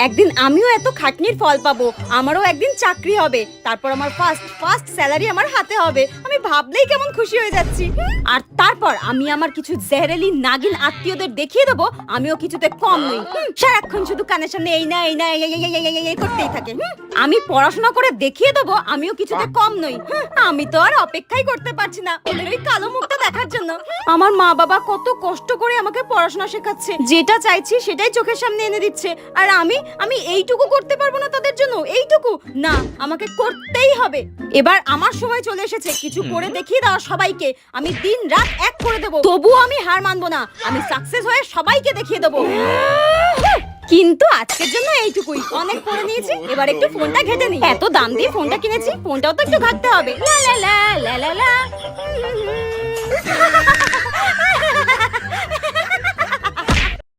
একদিন আমিও এত খাটনির ফল পাবো, আমারও একদিন চাকরি হবে, তারপর আমার ফার্স্ট স্যালারি আমার হাতে হবে। আমি ভাবলেই কেমন খুশি হয়ে যাচ্ছি। আর তারপর আমি আমার কিছু জেহেরেলি নাগিন আত্মীয়দের দেখিয়ে দেবো আমিও কিছুতে কম নই। সারাক্ষণ শুধু কানের সামনে এই না এই না এই করতেই থাকে। আমি পড়াশোনা করে দেখিয়ে দেবো আমিও কিছুতে কম নই। আমি তো আর অপেক্ষাই করতে পারছি না ওদের ওই কালো মুখটা দেখার জন্য। আমার মা বাবা কত কষ্ট করে আমাকে পড়াশোনা শেখাচ্ছে, যেটা চাইছি সেটাই চোখের সামনে এনে দিচ্ছে, আর আমি এইটুকু করতে পারবো না তাদের জন্য? এইটুকু না, আমাকে করতেই হবে। এবার আমার সময় চলে এসেছে কিছু করে দেখিয়ে দেওয়া সবাইকে। আমি দিন রাত এক করে দেবো, তবুও আমি হার মানবো না। আমি সাকসেস হয়ে সবাইকে দেখিয়ে দেবো। কিন্তু আজকের জন্য এইটুকুই, অনেক পড়ে নিয়েছি, এবার একটু ফোনটা ঘেটে নিই। এত দাম দিয়ে ফোনটা কিনেছি, ফোনটাও তো একটু ঘাটতে হবে। লা লা লা লা লা লা।